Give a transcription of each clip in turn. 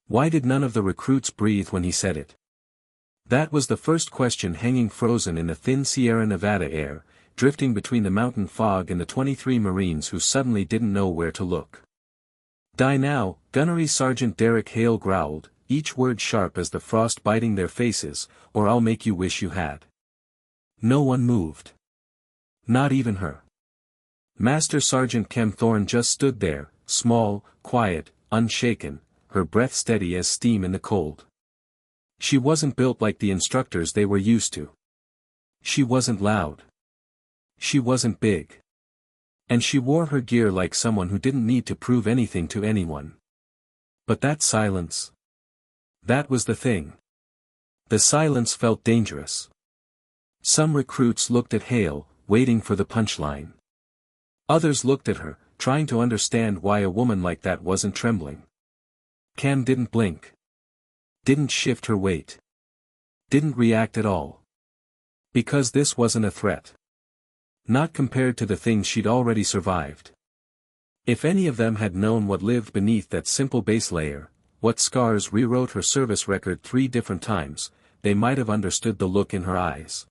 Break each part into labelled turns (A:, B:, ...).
A: Why did none of the recruits breathe when he said it? That was the first question hanging frozen in the thin Sierra Nevada air, drifting between the mountain fog and the 23 Marines who suddenly didn't know where to look. "Die now," Gunnery Sergeant Derek Hale growled, each word sharp as the frost biting their faces, "or I'll make you wish you had." No one moved. Not even her. Master Sergeant Kem Thorne just stood there, small, quiet, unshaken, her breath steady as steam in the cold. She wasn't built like the instructors they were used to. She wasn't loud. She wasn't big. And she wore her gear like someone who didn't need to prove anything to anyone. But that silence. That was the thing. The silence felt dangerous. Some recruits looked at Hale, waiting for the punchline. Others looked at her, trying to understand why a woman like that wasn't trembling. Cam didn't blink. Didn't shift her weight. Didn't react at all. Because this wasn't a threat. Not compared to the things she'd already survived. If any of them had known what lived beneath that simple base layer, what scars rewrote her service record 3 different times, they might have understood the look in her eyes.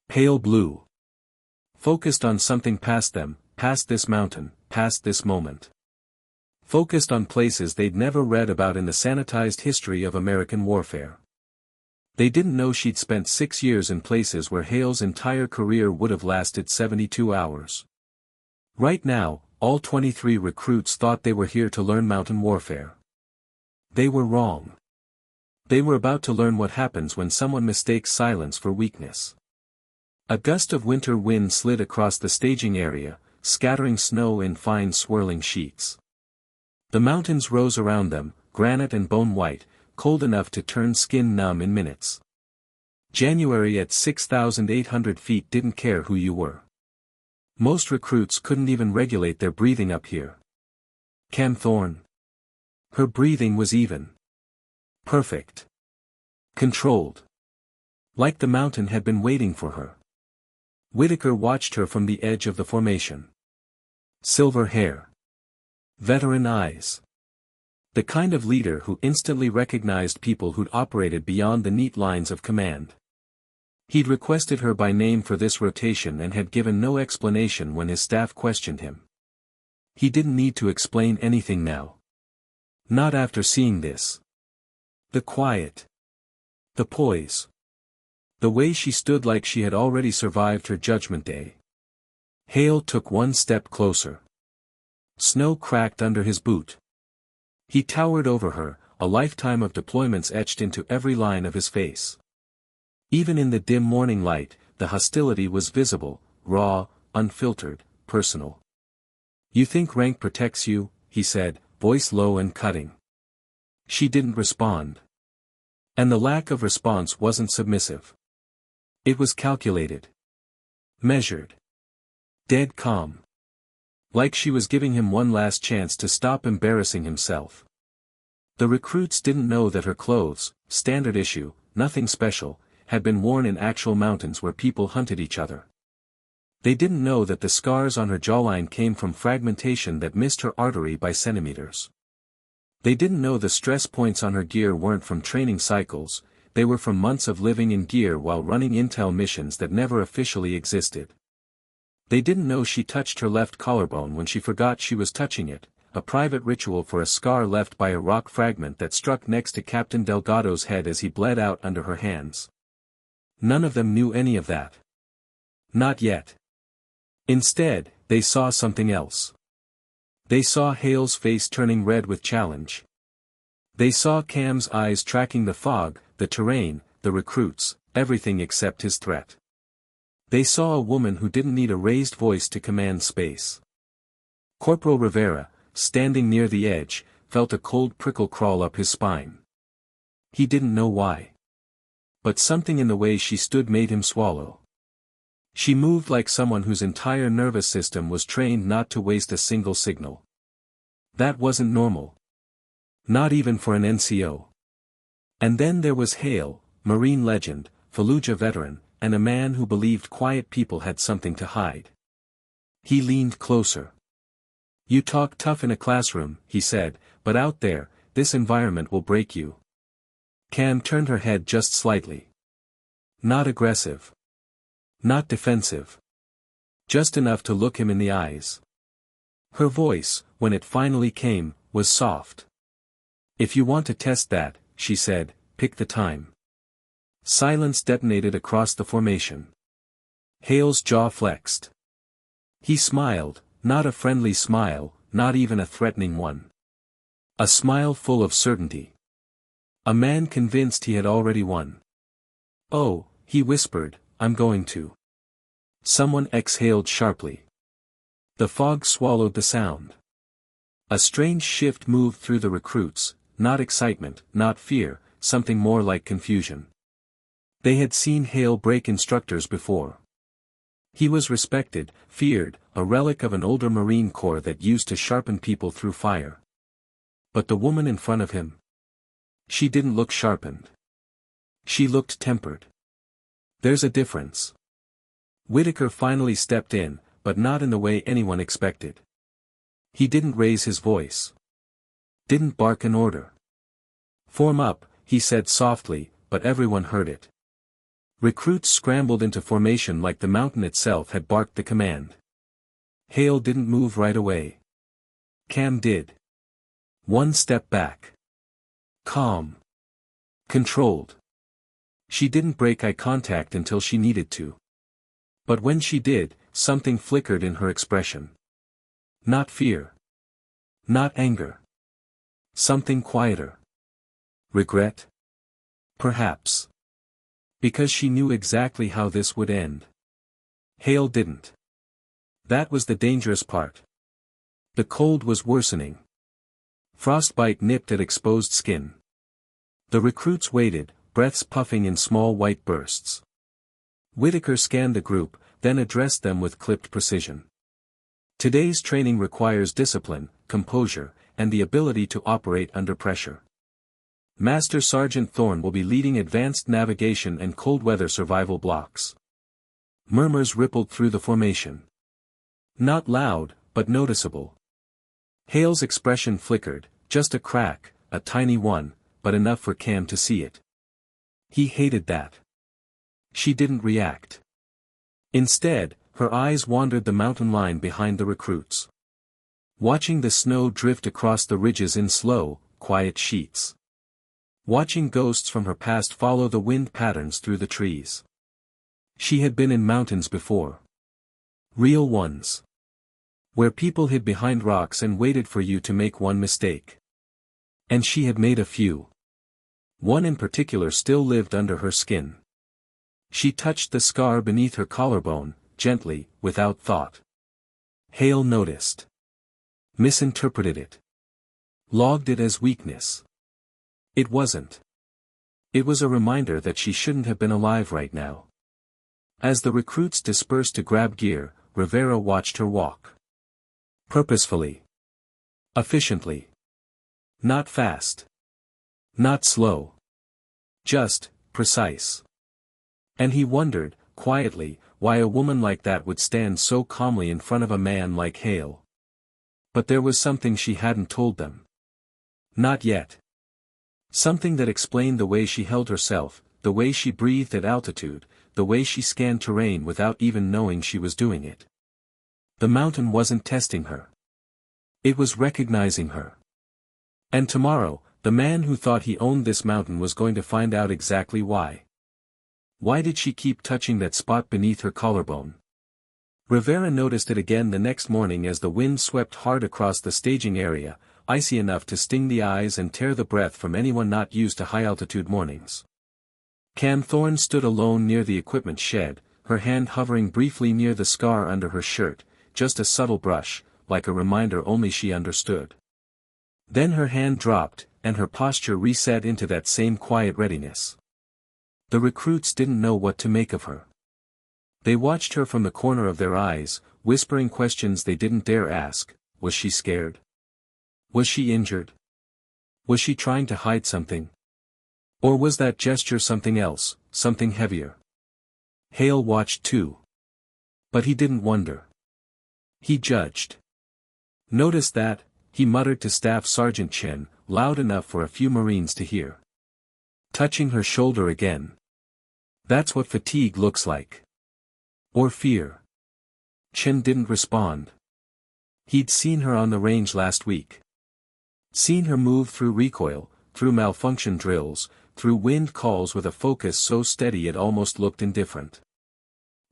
A: Pale blue. Focused on something past them, past this mountain, past this moment. Focused on places they'd never read about in the sanitized history of American warfare. They didn't know she'd spent 6 years in places where Hale's entire career would have lasted 72 hours. Right now, all 23 recruits thought they were here to learn mountain warfare. They were wrong. They were about to learn what happens when someone mistakes silence for weakness. A gust of winter wind slid across the staging area, scattering snow in fine swirling sheets. The mountains rose around them, granite and bone white, cold enough to turn skin numb in minutes. January at 6,800 feet didn't care who you were. Most recruits couldn't even regulate their breathing up here. Cam Thorne. Her breathing was even. Perfect. Controlled. Like the mountain had been waiting for her. Whitaker watched her from the edge of the formation. Silver hair. Veteran eyes. The kind of leader who instantly recognized people who'd operated beyond the neat lines of command. He'd requested her by name for this rotation and had given no explanation when his staff questioned him. He didn't need to explain anything now. Not after seeing this. The quiet. The poise. The way she stood like she had already survived her judgment day. Hale took one step closer. Snow cracked under his boot. He towered over her, a lifetime of deployments etched into every line of his face. Even in the dim morning light, the hostility was visible, raw, unfiltered, personal. "You think rank protects you?" he said, voice low and cutting. She didn't respond. And the lack of response wasn't submissive. It was calculated. Measured. Dead calm. Like she was giving him one last chance to stop embarrassing himself. The recruits didn't know that her clothes, standard issue, nothing special, had been worn in actual mountains where people hunted each other. They didn't know that the scars on her jawline came from fragmentation that missed her artery by centimeters. They didn't know the stress points on her gear weren't from training cycles, they were from months of living in gear while running intel missions that never officially existed. They didn't know she touched her left collarbone when she forgot she was touching it, a private ritual for a scar left by a rock fragment that struck next to Captain Delgado's head as he bled out under her hands. None of them knew any of that. Not yet. Instead, they saw something else. They saw Hale's face turning red with challenge. They saw Cam's eyes tracking the fog, the terrain, the recruits, everything except his threat. They saw a woman who didn't need a raised voice to command space. Corporal Rivera, standing near the edge, felt a cold prickle crawl up his spine. He didn't know why. But something in the way she stood made him swallow. She moved like someone whose entire nervous system was trained not to waste a single signal. That wasn't normal. Not even for an NCO. And then there was Hale, Marine legend, Fallujah veteran, and a man who believed quiet people had something to hide. He leaned closer. "You talk tough in a classroom," he said, "but out there, this environment will break you. Cam turned her head just slightly. Not aggressive. Not defensive. Just enough to look him in the eyes. Her voice, when it finally came, was soft. If you want to test that, she said, pick the time. Silence detonated across the formation. Hale's jaw flexed. He smiled, not a friendly smile, not even a threatening one. A smile full of certainty. A man convinced he had already won. Oh, he whispered, I'm going to. Someone exhaled sharply. The fog swallowed the sound. A strange shift moved through the recruits, not excitement, not fear, something more like confusion. They had seen Hale break instructors before. He was respected, feared, a relic of an older Marine Corps that used to sharpen people through fire. But the woman in front of him? She didn't look sharpened. She looked tempered. There's a difference. Whitaker finally stepped in, but not in the way anyone expected. He didn't raise his voice. Didn't bark an order. Form up, he said softly, but everyone heard it. Recruits scrambled into formation like the mountain itself had barked the command. Hale didn't move right away. Cam did. One step back. Calm. Controlled. She didn't break eye contact until she needed to. But when she did, something flickered in her expression. Not fear. Not anger. Something quieter. Regret? Perhaps. Because she knew exactly how this would end. Hale didn't. That was the dangerous part. The cold was worsening. Frostbite nipped at exposed skin. The recruits waited, breaths puffing in small white bursts. Whitaker scanned the group, then addressed them with clipped precision. Today's training requires discipline, composure, and the ability to operate under pressure. Master Sergeant Thorne will be leading advanced navigation and cold weather survival blocks. Murmurs rippled through the formation. Not loud, but noticeable. Hale's expression flickered, just a crack, a tiny one, but enough for Cam to see it. He hated that. She didn't react. Instead, her eyes wandered the mountain line behind the recruits. Watching the snow drift across the ridges in slow, quiet sheets. Watching ghosts from her past follow the wind patterns through the trees. She had been in mountains before. Real ones. Where people hid behind rocks and waited for you to make one mistake. And she had made a few. One in particular still lived under her skin. She touched the scar beneath her collarbone, gently, without thought. Hale noticed. Misinterpreted it. Logged it as weakness. It wasn't. It was a reminder that she shouldn't have been alive right now. As the recruits dispersed to grab gear, Rivera watched her walk. Purposefully. Efficiently. Not fast. Not slow. Just, precise. And he wondered, quietly, why a woman like that would stand so calmly in front of a man like Hale. But there was something she hadn't told them. Not yet. Something that explained the way she held herself, the way she breathed at altitude, the way she scanned terrain without even knowing she was doing it. The mountain wasn't testing her. It was recognizing her. And tomorrow, the man who thought he owned this mountain was going to find out exactly why. Why did she keep touching that spot beneath her collarbone? Rivera noticed it again the next morning as the wind swept hard across the staging area, icy enough to sting the eyes and tear the breath from anyone not used to high-altitude mornings. Cam Thorne stood alone near the equipment shed, her hand hovering briefly near the scar under her shirt, just a subtle brush, like a reminder only she understood. Then her hand dropped, and her posture reset into that same quiet readiness. The recruits didn't know what to make of her. They watched her from the corner of their eyes, whispering questions they didn't dare ask. Was she scared? Was she injured? Was she trying to hide something? Or was that gesture something else, something heavier? Hale watched too. But he didn't wonder. He judged. Notice that, he muttered to Staff Sergeant Chen, loud enough for a few Marines to hear. Touching her shoulder again. That's what fatigue looks like. Or fear. Chen didn't respond. He'd seen her on the range last week. Seen her move through recoil, through malfunction drills, through wind calls with a focus so steady it almost looked indifferent.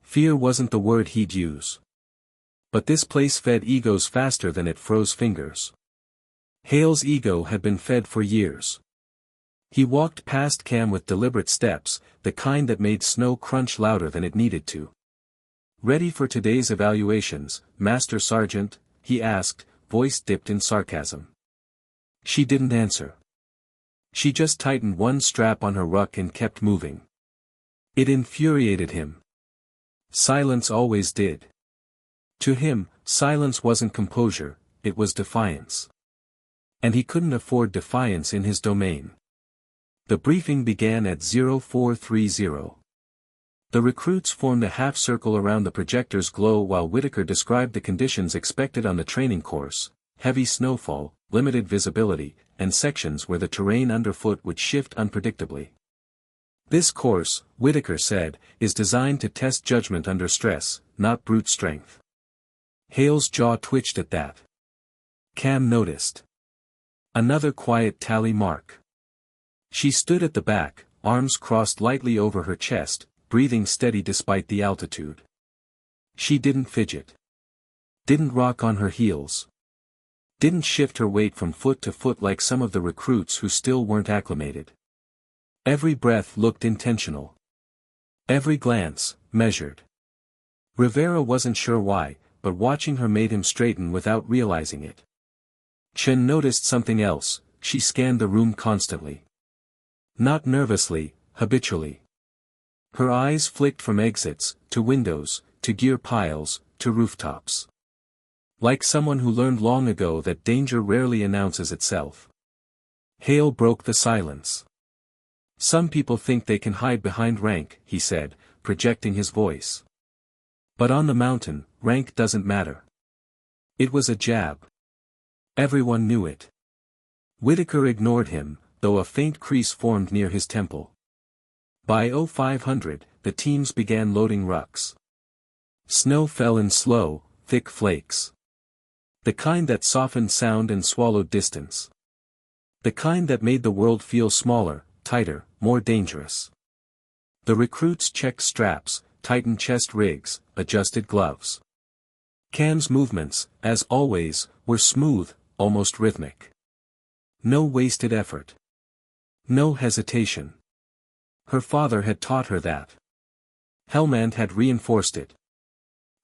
A: Fear wasn't the word he'd use. But this place fed egos faster than it froze fingers. Hale's ego had been fed for years. He walked past Cam with deliberate steps, the kind that made snow crunch louder than it needed to. "Ready for today's evaluations, Master Sergeant?" he asked, voice dipped in sarcasm. She didn't answer. She just tightened one strap on her ruck and kept moving. It infuriated him. Silence always did. To him, silence wasn't composure, it was defiance. And he couldn't afford defiance in his domain. The briefing began at 0430. The recruits formed a half-circle around the projector's glow while Whitaker described the conditions expected on the training course: heavy snowfall, limited visibility, and sections where the terrain underfoot would shift unpredictably. "This course," Whitaker said, "is designed to test judgment under stress, not brute strength." Hale's jaw twitched at that. Cam noticed. Another quiet tally mark. She stood at the back, arms crossed lightly over her chest, breathing steady despite the altitude. She didn't fidget. Didn't rock on her heels. Didn't shift her weight from foot to foot like some of the recruits who still weren't acclimated. Every breath looked intentional. Every glance, measured. Rivera wasn't sure why, but watching her made him straighten without realizing it. Chen noticed something else: she scanned the room constantly. Not nervously, habitually. Her eyes flicked from exits, to windows, to gear piles, to rooftops. Like someone who learned long ago that danger rarely announces itself. Hale broke the silence. "Some people think they can hide behind rank," he said, projecting his voice. "But on the mountain, rank doesn't matter." It was a jab. Everyone knew it. Whitaker ignored him, though a faint crease formed near his temple. By 0500, the teams began loading rucks. Snow fell in slow, thick flakes. The kind that softened sound and swallowed distance. The kind that made the world feel smaller, tighter, more dangerous. The recruits checked straps, tightened chest rigs, adjusted gloves. Cam's movements, as always, were smooth, almost rhythmic. No wasted effort. No hesitation. Her father had taught her that. Helmand had reinforced it.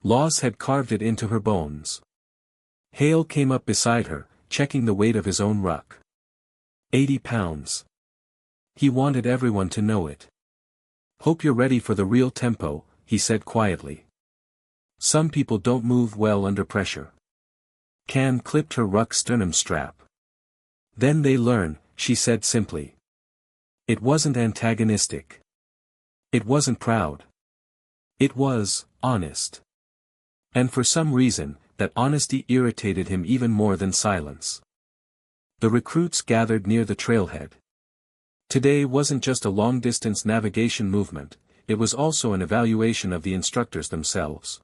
A: Loss had carved it into her bones. Hale came up beside her, checking the weight of his own ruck. 80 pounds. He wanted everyone to know it. "Hope you're ready for the real tempo," he said quietly. "Some people don't move well under pressure." Cam clipped her ruck sternum strap. "Then they learn," she said simply. It wasn't antagonistic. It wasn't proud. It was honest. And for some reason, that honesty irritated him even more than silence. The recruits gathered near the trailhead. Today wasn't just a long-distance navigation movement, it was also an evaluation of the instructors themselves.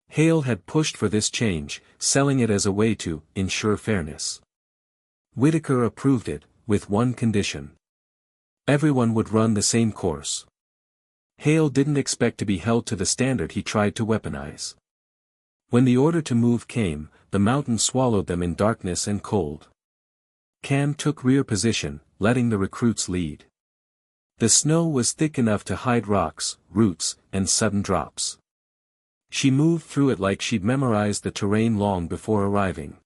A: Hale had pushed for this change, selling it as a way to ensure fairness. Whitaker approved it, with one condition. Everyone would run the same course. Hale didn't expect to be held to the standard he tried to weaponize. When the order to move came, the mountain swallowed them in darkness and cold. Cam took rear position, letting the recruits lead. The snow was thick enough to hide rocks, roots, and sudden drops. She moved through it like she'd memorized the terrain long before arriving.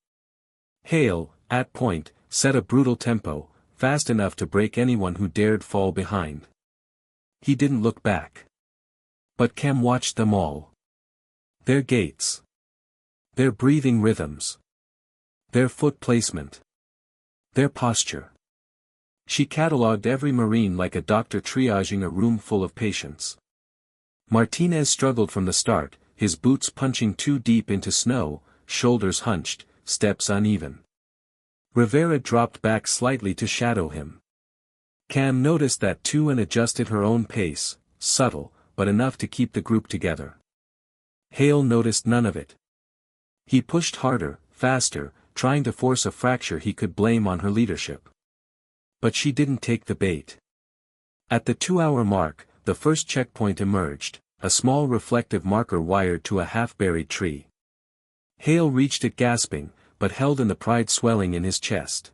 A: Hale, at point, set a brutal tempo, fast enough to break anyone who dared fall behind. He didn't look back. But Cam watched them all. Their gaits. Their breathing rhythms. Their foot placement. Their posture. She catalogued every Marine like a doctor triaging a room full of patients. Martinez struggled from the start, his boots punching too deep into snow, shoulders hunched, steps uneven. Rivera dropped back slightly to shadow him. Cam noticed that too and adjusted her own pace, subtle, but enough to keep the group together. Hale noticed none of it. He pushed harder, faster, trying to force a fracture he could blame on her leadership. But she didn't take the bait. At the 2-hour mark, the first checkpoint emerged, a small reflective marker wired to a half-buried tree. Hale reached it gasping, but held in the pride swelling in his chest.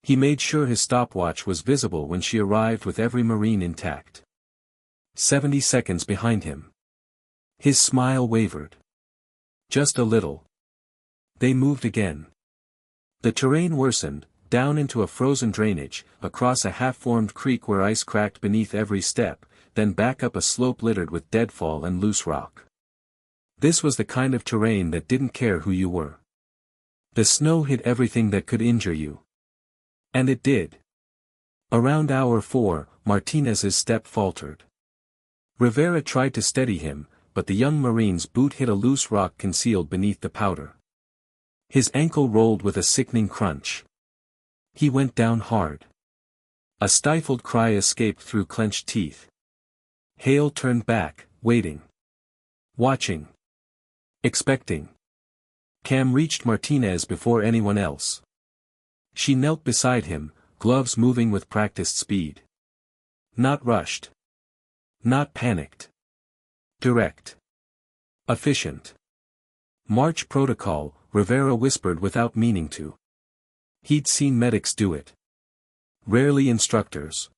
A: He made sure his stopwatch was visible when she arrived with every Marine intact. 70 seconds behind him. His smile wavered. Just a little. They moved again. The terrain worsened, down into a frozen drainage, across a half-formed creek where ice cracked beneath every step, then back up a slope littered with deadfall and loose rock. This was the kind of terrain that didn't care who you were. The snow hit everything that could injure you. And it did. Around hour 4, Martinez's step faltered. Rivera tried to steady him, but the young Marine's boot hit a loose rock concealed beneath the powder. His ankle rolled with a sickening crunch. He went down hard. A stifled cry escaped through clenched teeth. Hale turned back, waiting. Watching. Expecting. Cam reached Martinez before anyone else. She knelt beside him, gloves moving with practiced speed. Not rushed. Not panicked. Direct. Efficient. March protocol, Rivera whispered without meaning to. He'd seen medics do it. Rarely instructors.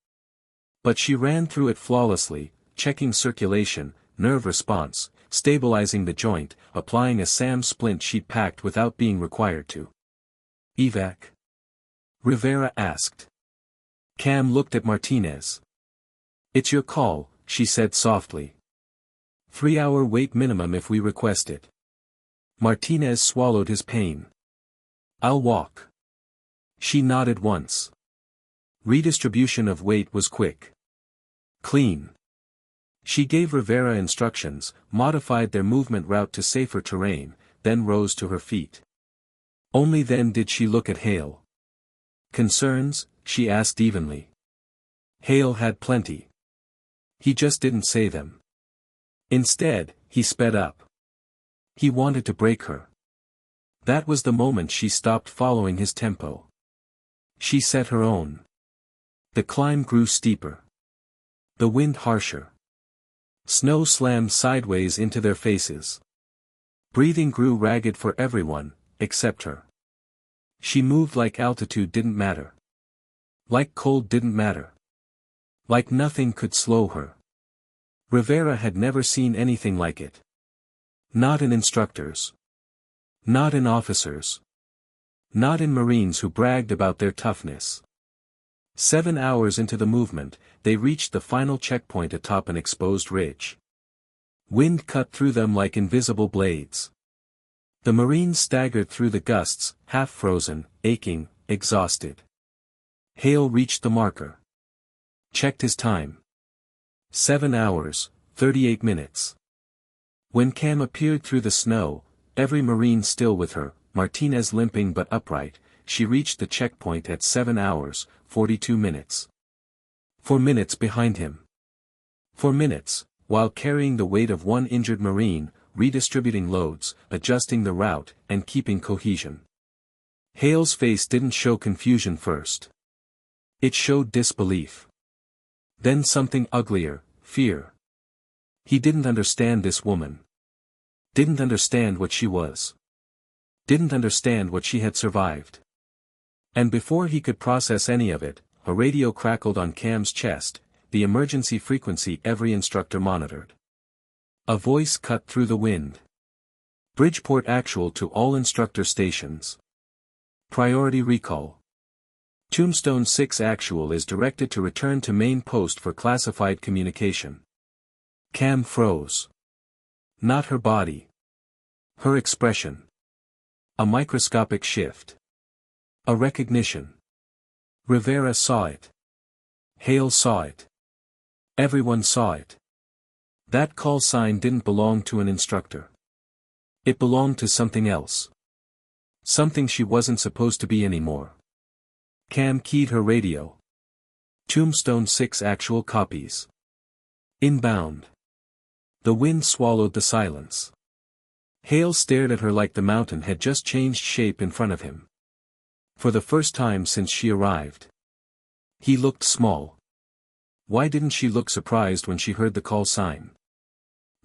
A: But she ran through it flawlessly, checking circulation, nerve response, stabilizing the joint, applying a SAM splint she'd packed without being required to. Evac? Rivera asked. Cam looked at Martinez. It's your call, she said softly. 3-hour wait minimum if we request it. Martinez swallowed his pain. I'll walk. She nodded once. Redistribution of weight was quick. Clean. She gave Rivera instructions, modified their movement route to safer terrain, then rose to her feet. Only then did she look at Hale. Concerns? She asked evenly. Hale had plenty. He just didn't say them. Instead, he sped up. He wanted to break her. That was the moment she stopped following his tempo. She set her own. The climb grew steeper. The wind harsher. Snow slammed sideways into their faces. Breathing grew ragged for everyone, except her. She moved like altitude didn't matter. Like cold didn't matter. Like nothing could slow her. Rivera had never seen anything like it. Not in instructors. Not in officers. Not in Marines who bragged about their toughness. 7 hours into the movement, they reached the final checkpoint atop an exposed ridge. Wind cut through them like invisible blades. The Marines staggered through the gusts, half-frozen, aching, exhausted. Hale reached the marker. Checked his time. 7 hours, 38 minutes. When Cam appeared through the snow, every Marine still with her, Martinez limping but upright, she reached the checkpoint at 7 hours, 42 minutes. 4 minutes behind him. 4 minutes, while carrying the weight of one injured Marine, redistributing loads, adjusting the route, and keeping cohesion. Hale's face didn't show confusion first. It showed disbelief. Then something uglier, fear. He didn't understand this woman. Didn't understand what she was. Didn't understand what she had survived. And before he could process any of it, a radio crackled on Cam's chest, the emergency frequency every instructor monitored. A voice cut through the wind. Bridgeport actual to all instructor stations. Priority recall. Tombstone 6 actual is directed to return to main post for classified communication. Cam froze. Not her body. Her expression. A microscopic shift. A recognition. Rivera saw it. Hale saw it. Everyone saw it. That call sign didn't belong to an instructor. It belonged to something else. Something she wasn't supposed to be anymore. Cam keyed her radio. Tombstone 6 actual copies. Inbound. The wind swallowed the silence. Hale stared at her like the mountain had just changed shape in front of him. For the first time since she arrived. He looked small. Why didn't she look surprised when she heard the call sign?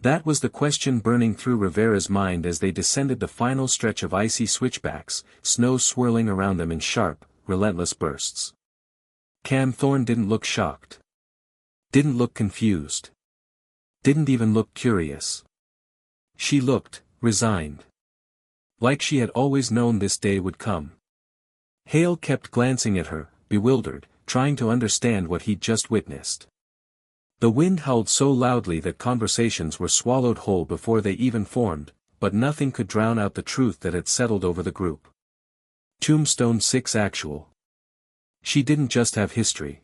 A: That was the question burning through Rivera's mind as they descended the final stretch of icy switchbacks, snow swirling around them in sharp, relentless bursts. Cam Thorne didn't look shocked. Didn't look confused. Didn't even look curious. She looked resigned. Like she had always known this day would come. Hale kept glancing at her, bewildered, trying to understand what he'd just witnessed. The wind howled so loudly that conversations were swallowed whole before they even formed, but nothing could drown out the truth that had settled over the group. Tombstone 6 actual. She didn't just have history.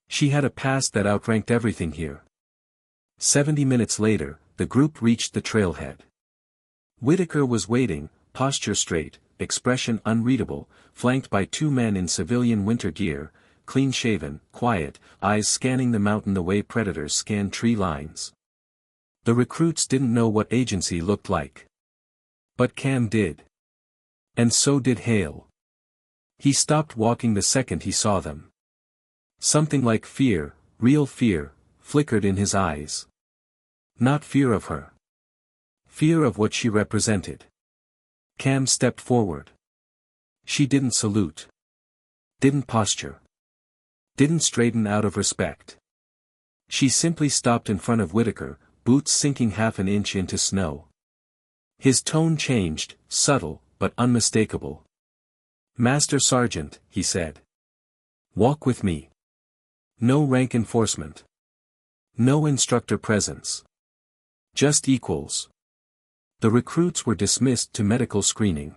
A: She had a past that outranked everything here. 70 minutes later, the group reached the trailhead. Whitaker was waiting, posture straight, expression unreadable, flanked by 2 men in civilian winter gear, clean-shaven, quiet, eyes scanning the mountain the way predators scan tree lines. The recruits didn't know what agency looked like. But Cam did. And so did Hale. He stopped walking the second he saw them. Something like fear, real fear, flickered in his eyes. Not fear of her. Fear of what she represented. Cam stepped forward. She didn't salute. Didn't posture. Didn't straighten out of respect. She simply stopped in front of Whitaker, boots sinking half an inch into snow. His tone changed, subtle, but unmistakable. "Master Sergeant," he said. "Walk with me. No rank enforcement. No instructor presence. Just equals." The recruits were dismissed to medical screening.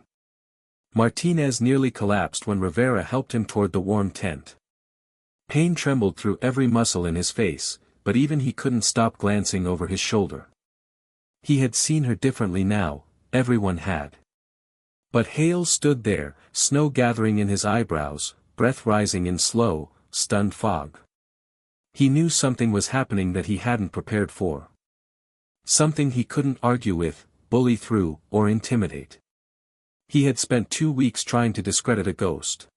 A: Martinez nearly collapsed when Rivera helped him toward the warm tent. Pain trembled through every muscle in his face, but even he couldn't stop glancing over his shoulder. He had seen her differently now, everyone had. But Hale stood there, snow gathering in his eyebrows, breath rising in slow, stunned fog. He knew something was happening that he hadn't prepared for. Something he couldn't argue with, bully through, or intimidate. He had spent 2 weeks trying to discredit a ghost.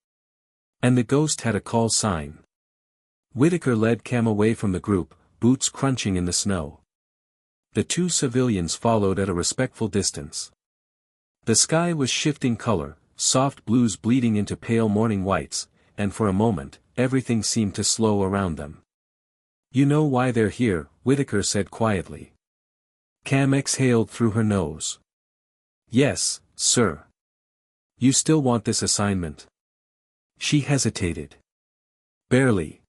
A: And the ghost had a call sign. Whitaker led Cam away from the group, boots crunching in the snow. The 2 civilians followed at a respectful distance. The sky was shifting color, soft blues bleeding into pale morning whites, and for a moment, everything seemed to slow around them. "You know why they're here," Whitaker said quietly. Cam exhaled through her nose. "Yes, sir." "You still want this assignment?" She hesitated. Barely.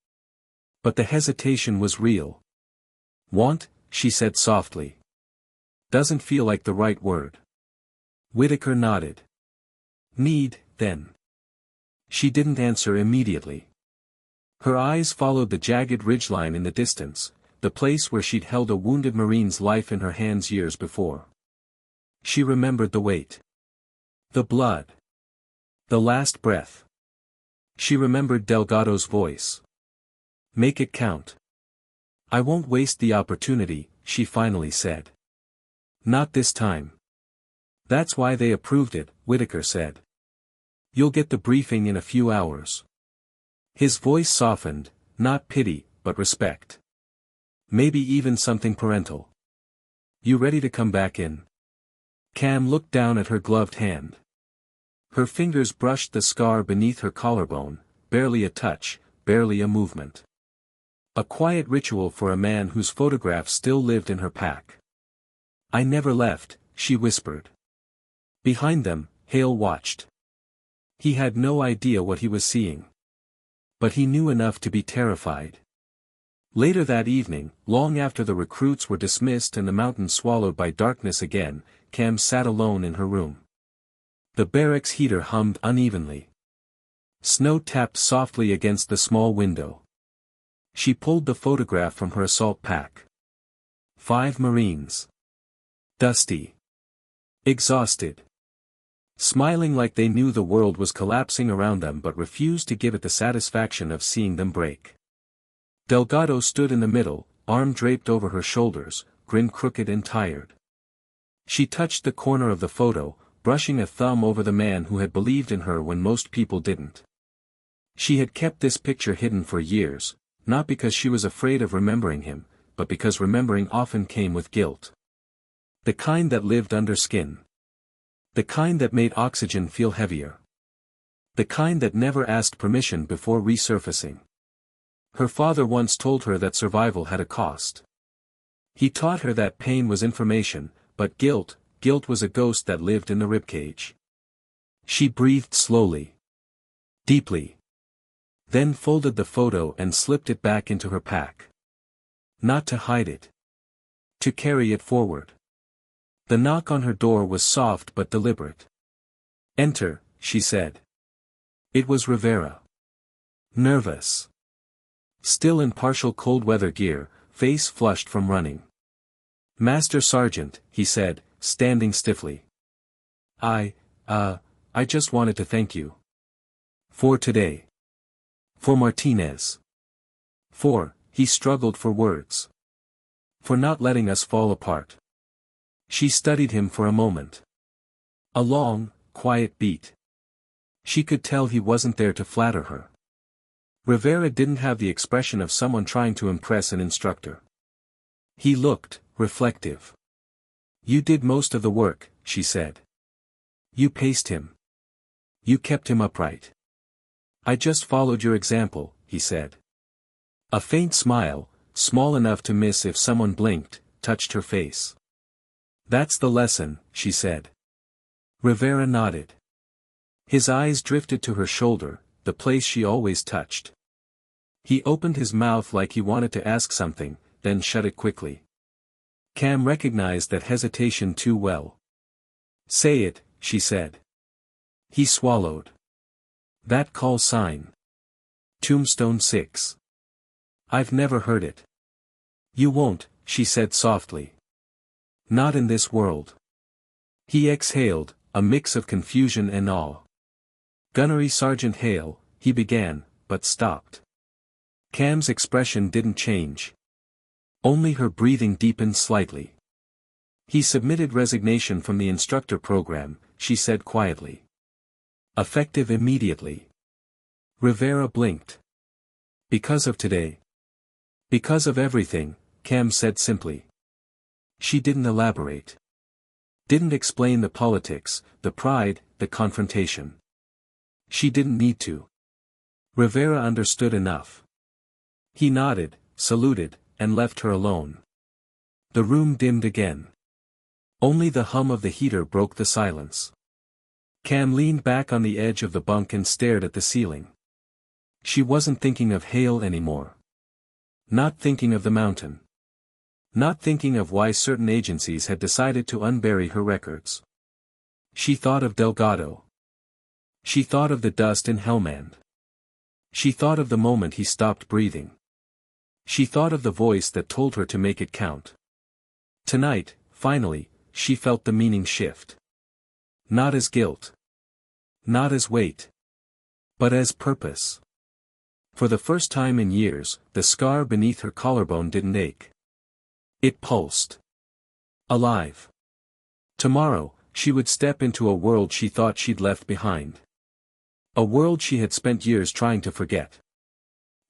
A: But the hesitation was real. "Want," she said softly. "Doesn't feel like the right word." Whitaker nodded. "Need, then." She didn't answer immediately. Her eyes followed the jagged ridgeline in the distance, the place where she'd held a wounded Marine's life in her hands years before. She remembered the weight. The blood. The last breath. She remembered Delgado's voice. "Make it count." "I won't waste the opportunity," she finally said. "Not this time." "That's why they approved it," Whitaker said. "You'll get the briefing in a few hours." His voice softened, not pity, but respect. Maybe even something parental. "You ready to come back in?" Cam looked down at her gloved hand. Her fingers brushed the scar beneath her collarbone, barely a touch, barely a movement. A quiet ritual for a man whose photograph still lived in her pack. "I never left," she whispered. Behind them, Hale watched. He had no idea what he was seeing. But he knew enough to be terrified. Later that evening, long after the recruits were dismissed and the mountain swallowed by darkness again, Cam sat alone in her room. The barracks heater hummed unevenly. Snow tapped softly against the small window. She pulled the photograph from her assault pack. 5 Marines. Dusty. Exhausted. smiling like they knew the world was collapsing around them but refused to give it the satisfaction of seeing them break. Delgado stood in the middle, arm draped over her shoulders, grin crooked and tired. She touched the corner of the photo, brushing a thumb over the man who had believed in her when most people didn't. She had kept this picture hidden for years, not because she was afraid of remembering him, but because remembering often came with guilt. The kind that lived under skin. The kind that made oxygen feel heavier. The kind that never asked permission before resurfacing. Her father once told her that survival had a cost. He taught her that pain was information, but guilt was a ghost that lived in the ribcage. She breathed slowly. Deeply. Then folded the photo and slipped it back into her pack. Not to hide it. To carry it forward. The knock on her door was soft but deliberate. "Enter," she said. It was Rivera. Nervous. Still in partial cold weather gear, face flushed from running. "Master Sergeant," he said, standing stiffly. I just wanted to thank you. For today. For Martinez. He struggled for words. For not letting us fall apart." She studied him for a moment. A long, quiet beat. She could tell he wasn't there to flatter her. Rivera didn't have the expression of someone trying to impress an instructor. He looked reflective. "You did most of the work," she said. "You paced him. You kept him upright." "I just followed your example," he said. A faint smile, small enough to miss if someone blinked, touched her face. "That's the lesson," she said. Rivera nodded. His eyes drifted to her shoulder, the place she always touched. He opened his mouth like he wanted to ask something, then shut it quickly. Cam recognized that hesitation too well. "Say it," she said. He swallowed. "That call sign. Tombstone 6. I've never heard it." "You won't," she said softly. "Not in this world." He exhaled, a mix of confusion and awe. "Gunnery Sergeant Hale," he began, but stopped. Cam's expression didn't change. Only her breathing deepened slightly. "He submitted resignation from the instructor program," she said quietly. "Effective immediately." Rivera blinked. "Because of today." "Because of everything," Cam said simply. She didn't elaborate. Didn't explain the politics, the pride, the confrontation. She didn't need to. Rivera understood enough. He nodded, saluted, and left her alone. The room dimmed again. Only the hum of the heater broke the silence. Cam leaned back on the edge of the bunk and stared at the ceiling. She wasn't thinking of Hale anymore. Not thinking of the mountain. Not thinking of why certain agencies had decided to unbury her records. She thought of Delgado. She thought of the dust in Hellman. She thought of the moment he stopped breathing. She thought of the voice that told her to make it count. Tonight, finally, she felt the meaning shift. Not as guilt. Not as weight. But as purpose. For the first time in years, the scar beneath her collarbone didn't ache. It pulsed. Alive. Tomorrow, she would step into a world she thought she'd left behind. A world she had spent years trying to forget.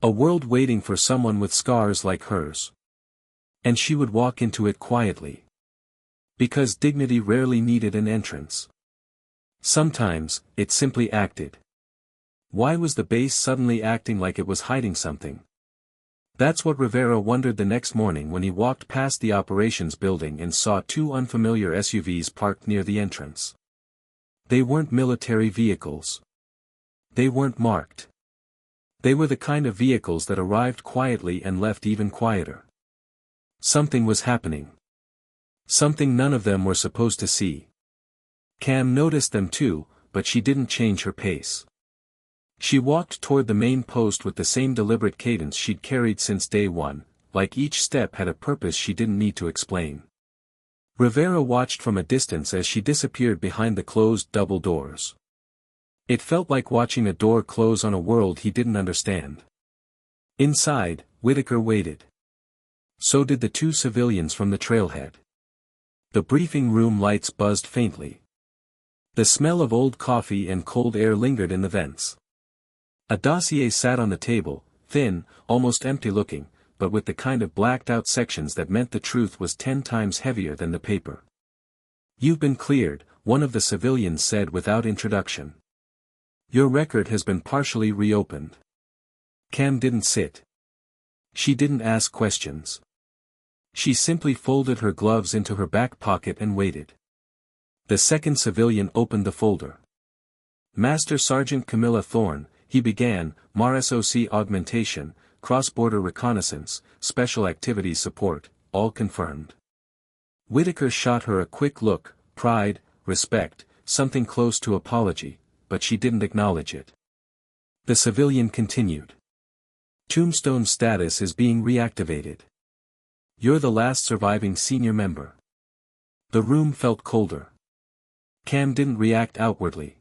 A: A world waiting for someone with scars like hers. And she would walk into it quietly. Because dignity rarely needed an entrance. Sometimes, it simply acted. Why was the base suddenly acting like it was hiding something? That's what Rivera wondered the next morning when he walked past the operations building and saw two unfamiliar SUVs parked near the entrance. They weren't military vehicles. They weren't marked. They were the kind of vehicles that arrived quietly and left even quieter. Something was happening. Something none of them were supposed to see. Cam noticed them too, but she didn't change her pace. She walked toward the main post with the same deliberate cadence she'd carried since day one, like each step had a purpose she didn't need to explain. Rivera watched from a distance as she disappeared behind the closed double doors. It felt like watching a door close on a world he didn't understand. Inside, Whitaker waited. So did the two civilians from the trailhead. The briefing room lights buzzed faintly. The smell of old coffee and cold air lingered in the vents. A dossier sat on the table, thin, almost empty-looking, but with the kind of blacked-out sections that meant the truth was 10 times heavier than the paper. "You've been cleared," one of the civilians said without introduction. "Your record has been partially reopened." Cam didn't sit. She didn't ask questions. She simply folded her gloves into her back pocket and waited. The second civilian opened the folder. "Master Sergeant Camilla Thorne," he began, "MAR-SOC augmentation, cross-border reconnaissance, special activities support, all confirmed." Whitaker shot her a quick look, pride, respect, something close to apology, but she didn't acknowledge it. The civilian continued. "Tombstone status is being reactivated. You're the last surviving senior member." The room felt colder. Cam didn't react outwardly.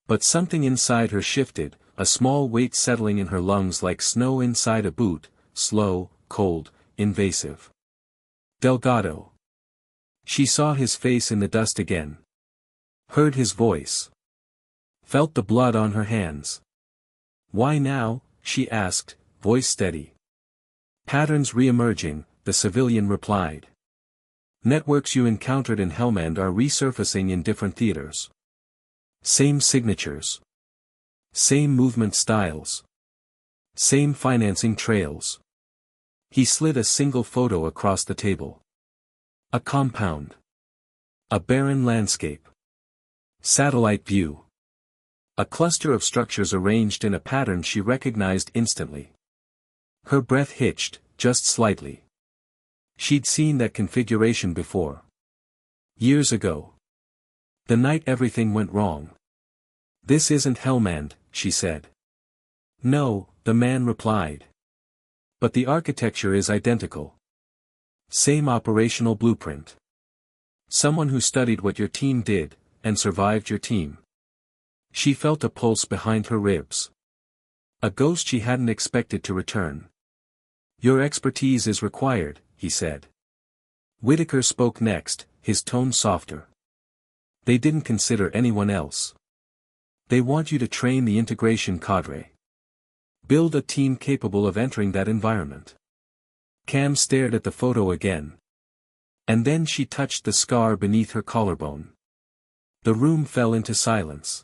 A: But something inside her shifted, a small weight settling in her lungs like snow inside a boot, slow, cold, invasive. "Delgado." She saw his face in the dust again. Heard his voice. Felt the blood on her hands. "Why now?" she asked, voice steady. "Patterns re-emerging," the civilian replied. "Networks you encountered in Helmand are resurfacing in different theaters. Same signatures. Same movement styles. Same financing trails." He slid a single photo across the table. A compound. A barren landscape. Satellite view. A cluster of structures arranged in a pattern she recognized instantly. Her breath hitched, just slightly. She'd seen that configuration before. Years ago. The night everything went wrong. "This isn't Helmand," she said. "No," the man replied. "But the architecture is identical. Same operational blueprint. Someone who studied what your team did, and survived your team." She felt a pulse behind her ribs. A ghost she hadn't expected to return. "Your expertise is required," he said. Whitaker spoke next, his tone softer. "They didn't consider anyone else. They want you to train the integration cadre. Build a team capable of entering that environment." Cam stared at the photo again. And then she touched the scar beneath her collarbone. The room fell into silence.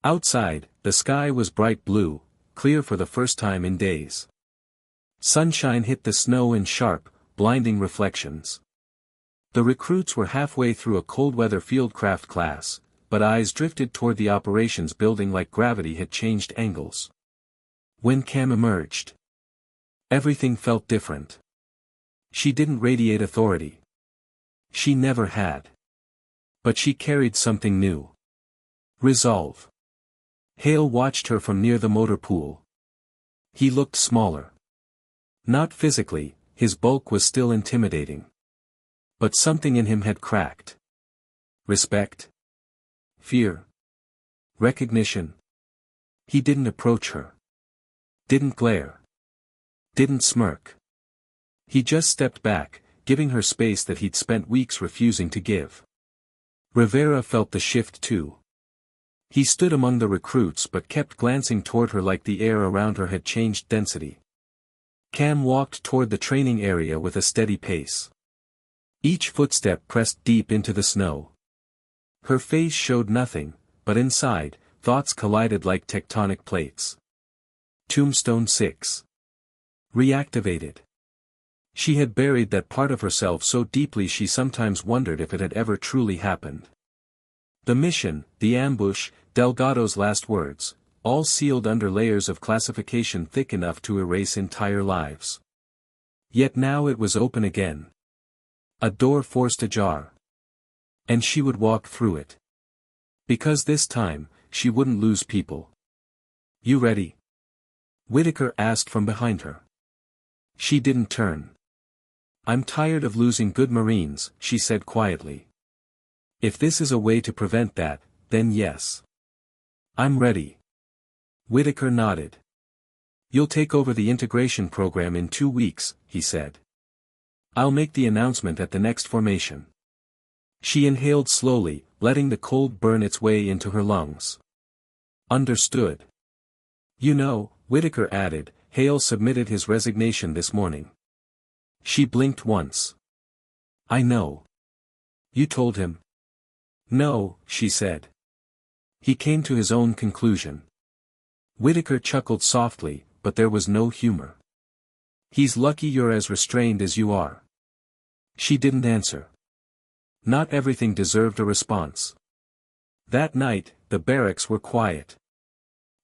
A: Outside, the sky was bright blue, clear for the first time in days. Sunshine hit the snow in sharp, blinding reflections. The recruits were halfway through a cold-weather fieldcraft class, but eyes drifted toward the operations building like gravity had changed angles. When Cam emerged, everything felt different. She didn't radiate authority. She never had. But she carried something new. Resolve. Hale watched her from near the motor pool. He looked smaller. Not physically, his bulk was still intimidating. But something in him had cracked. Respect. Fear. Recognition. He didn't approach her. Didn't glare. Didn't smirk. He just stepped back, giving her space that he'd spent weeks refusing to give. Rivera felt the shift too. He stood among the recruits but kept glancing toward her like the air around her had changed density. Cam walked toward the training area with a steady pace. Each footstep pressed deep into the snow. Her face showed nothing, but inside, thoughts collided like tectonic plates. Tombstone 6. Reactivated. She had buried that part of herself so deeply she sometimes wondered if it had ever truly happened. The mission, the ambush, Delgado's last words, all sealed under layers of classification thick enough to erase entire lives. Yet now it was open again. A door forced ajar. And she would walk through it. Because this time, she wouldn't lose people. "You ready?" Whitaker asked from behind her. She didn't turn. I'm tired of losing good Marines, she said quietly. If this is a way to prevent that, then yes. I'm ready. Whitaker nodded. You'll take over the integration program in 2 weeks, he said. I'll make the announcement at the next formation. She inhaled slowly, letting the cold burn its way into her lungs. Understood. You know, Whitaker added, Hale submitted his resignation this morning. She blinked once. I know. You told him? No, she said. He came to his own conclusion. Whitaker chuckled softly, but there was no humor. He's lucky you're as restrained as you are. She didn't answer. Not everything deserved a response. That night, the barracks were quiet.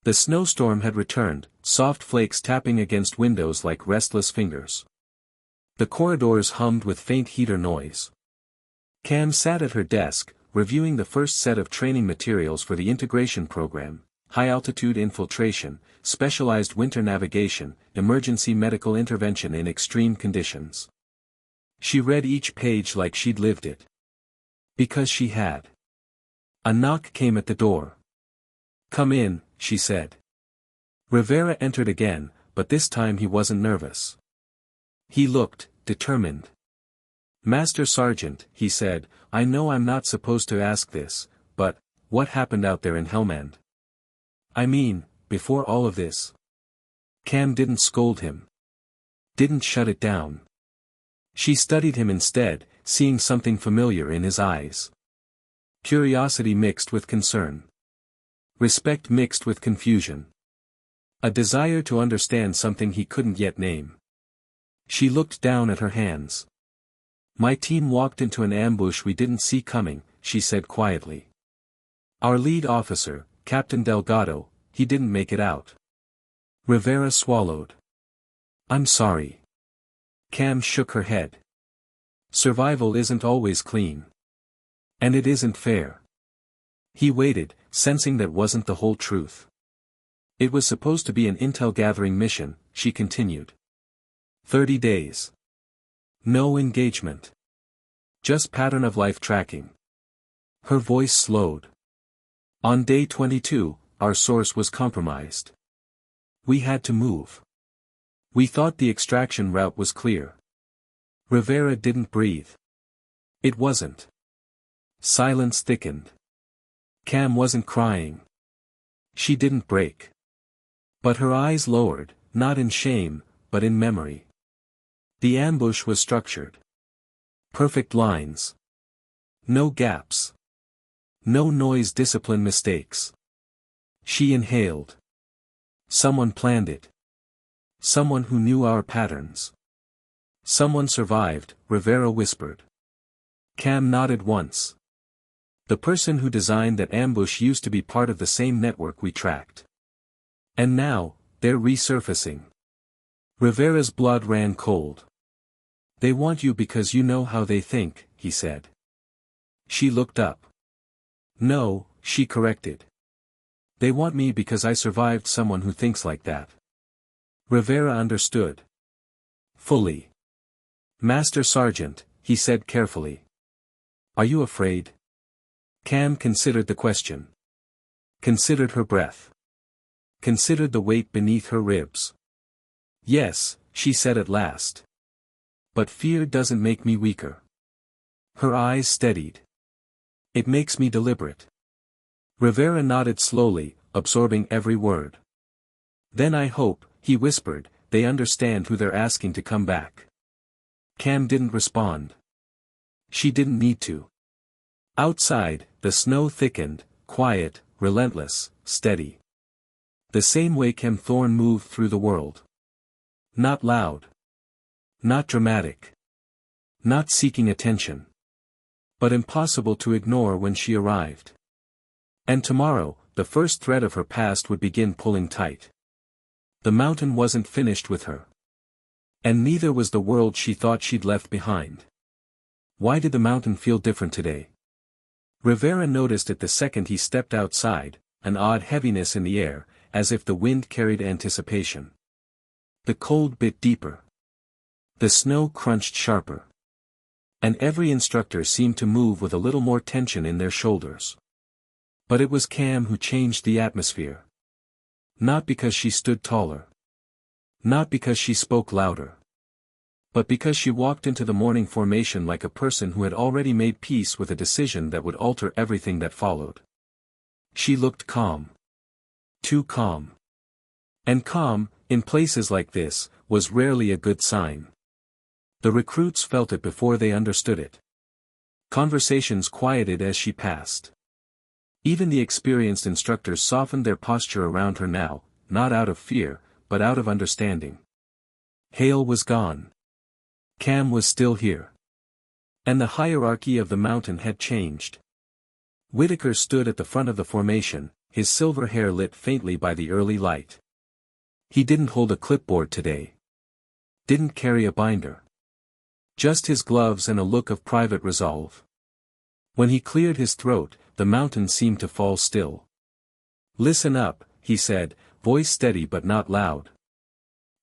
A: The snowstorm had returned, soft flakes tapping against windows like restless fingers. The corridors hummed with faint heater noise. Cam sat at her desk, reviewing the first set of training materials for the integration program: high-altitude infiltration, specialized winter navigation, emergency medical intervention in extreme conditions. She read each page like she'd lived it. Because she had. A knock came at the door. Come in, she said. Rivera entered again, but this time he wasn't nervous. He looked determined. Master Sergeant, he said, I know I'm not supposed to ask this, but, what happened out there in Helmand? I mean, before all of this. Cam didn't scold him. Didn't shut it down. She studied him instead, seeing something familiar in his eyes. Curiosity mixed with concern. Respect mixed with confusion. A desire to understand something he couldn't yet name. She looked down at her hands. My team walked into an ambush we didn't see coming, she said quietly. Our lead officer, Captain Delgado, he didn't make it out. Rivera swallowed. I'm sorry. Cam shook her head. Survival isn't always clean. And it isn't fair. He waited, sensing that wasn't the whole truth. It was supposed to be an intel-gathering mission, she continued. 30 days. No engagement. Just pattern of life tracking. Her voice slowed. On day 22, our source was compromised. We had to move. We thought the extraction route was clear. Rivera didn't breathe. It wasn't. Silence thickened. Cam wasn't crying. She didn't break. But her eyes lowered, not in shame, but in memory. The ambush was structured. Perfect lines. No gaps. No noise discipline mistakes. She inhaled. Someone planned it. Someone who knew our patterns. Someone survived, Rivera whispered. Cam nodded once. The person who designed that ambush used to be part of the same network we tracked. And now, they're resurfacing. Rivera's blood ran cold. They want you because you know how they think, he said. She looked up. No, she corrected. They want me because I survived someone who thinks like that. Rivera understood. Fully. Master Sergeant, he said carefully. Are you afraid? Cam considered the question. Considered her breath. Considered the weight beneath her ribs. Yes, she said at last. But fear doesn't make me weaker. Her eyes steadied. It makes me deliberate. Rivera nodded slowly, absorbing every word. Then I hope, he whispered, they understand who they're asking to come back. Cam didn't respond. She didn't need to. Outside, the snow thickened, quiet, relentless, steady. The same way Cam Thorne moved through the world. Not loud. Not dramatic. Not seeking attention. But impossible to ignore when she arrived. And tomorrow, the first thread of her past would begin pulling tight. The mountain wasn't finished with her. And neither was the world she thought she'd left behind. Why did the mountain feel different today? Rivera noticed it the second he stepped outside, an odd heaviness in the air, as if the wind carried anticipation. The cold bit deeper. The snow crunched sharper. And every instructor seemed to move with a little more tension in their shoulders. But it was Cam who changed the atmosphere. Not because she stood taller. Not because she spoke louder. But because she walked into the morning formation like a person who had already made peace with a decision that would alter everything that followed. She looked calm. Too calm. And calm, in places like this, was rarely a good sign. The recruits felt it before they understood it. Conversations quieted as she passed. Even the experienced instructors softened their posture around her now, not out of fear, but out of understanding. Hale was gone. Cam was still here. And the hierarchy of the mountain had changed. Whitaker stood at the front of the formation, his silver hair lit faintly by the early light. He didn't hold a clipboard today. Didn't carry a binder. Just his gloves and a look of private resolve. When he cleared his throat, the mountain seemed to fall still. "Listen up," he said, voice steady but not loud.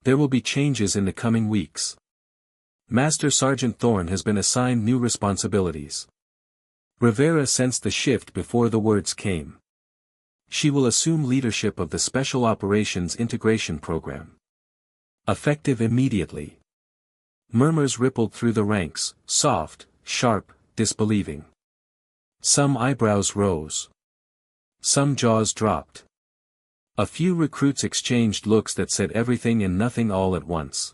A: "There will be changes in the coming weeks. Master Sergeant Thorne has been assigned new responsibilities." Rivera sensed the shift before the words came. She will assume leadership of the Special Operations Integration Program. Effective immediately. Murmurs rippled through the ranks, soft, sharp, disbelieving. Some eyebrows rose. Some jaws dropped. A few recruits exchanged looks that said everything and nothing all at once.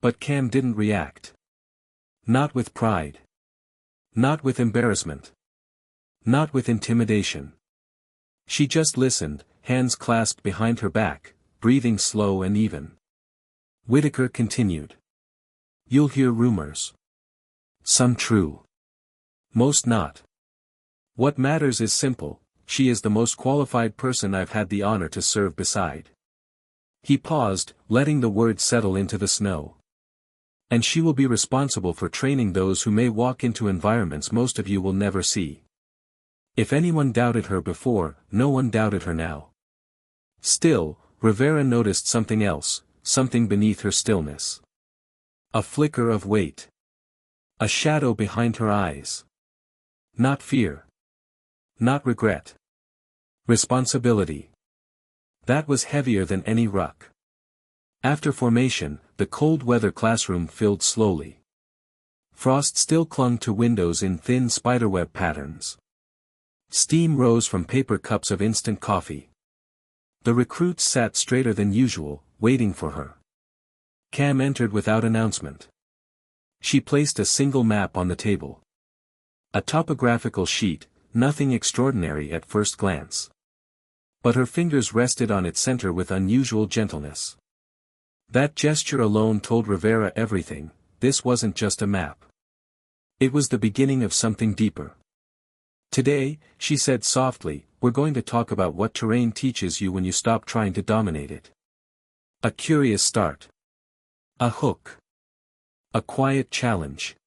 A: But Cam didn't react. Not with pride. Not with embarrassment. Not with intimidation. She just listened, hands clasped behind her back, breathing slow and even. Whitaker continued. "You'll hear rumors. Some true. Most not. What matters is simple, she is the most qualified person I've had the honor to serve beside." He paused, letting the words settle into the snow. "And she will be responsible for training those who may walk into environments most of you will never see." If anyone doubted her before, no one doubted her now. Still, Rivera noticed something else, something beneath her stillness. A flicker of weight. A shadow behind her eyes. Not fear. Not regret. Responsibility. That was heavier than any ruck. After formation, the cold weather classroom filled slowly. Frost still clung to windows in thin spiderweb patterns. Steam rose from paper cups of instant coffee. The recruits sat straighter than usual, waiting for her. Cam entered without announcement. She placed a single map on the table. A topographical sheet, nothing extraordinary at first glance. But her fingers rested on its center with unusual gentleness. That gesture alone told Rivera everything. This wasn't just a map. It was the beginning of something deeper. "Today," she said softly, "we're going to talk about what terrain teaches you when you stop trying to dominate it." A curious start. A hook. A quiet challenge.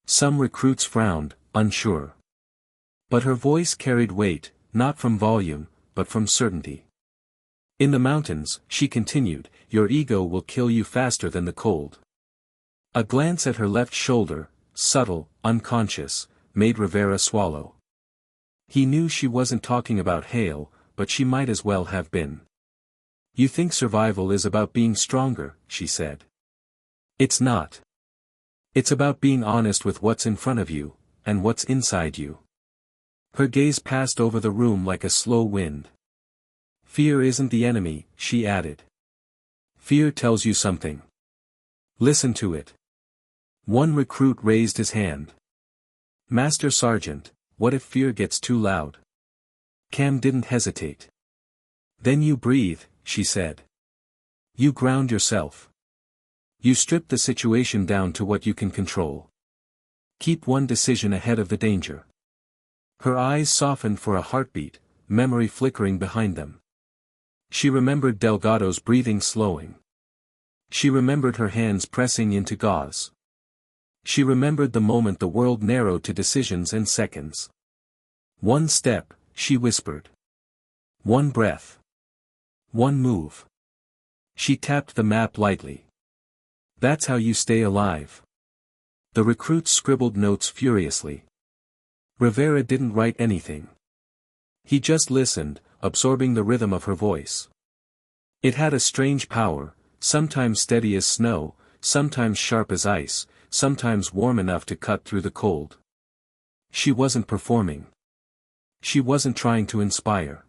A: Some recruits frowned, unsure. But her voice carried weight, not from volume, but from certainty. "In the mountains," she continued, "your ego will kill you faster than the cold." A glance at her left shoulder, subtle, unconscious, made Rivera swallow. He knew she wasn't talking about Hale, but she might as well have been. "You think survival is about being stronger," she said. "It's not. It's about being honest with what's in front of you, and what's inside you." Her gaze passed over the room like a slow wind. "Fear isn't the enemy," she added. "Fear tells you something. Listen to it." One recruit raised his hand. "Master Sergeant, what if fear gets too loud?" Cam didn't hesitate. "Then you breathe," she said. "You ground yourself. You strip the situation down to what you can control. Keep one decision ahead of the danger." Her eyes softened for a heartbeat, memory flickering behind them. She remembered Delgado's breathing slowing. She remembered her hands pressing into gauze. She remembered the moment the world narrowed to decisions and seconds. "One step," she whispered. "One breath. One move." She tapped the map lightly. That's how you stay alive. The recruits scribbled notes furiously. Rivera didn't write anything. He just listened, absorbing the rhythm of her voice. It had a strange power, sometimes steady as snow, sometimes sharp as ice, sometimes warm enough to cut through the cold. She wasn't performing. She wasn't trying to inspire.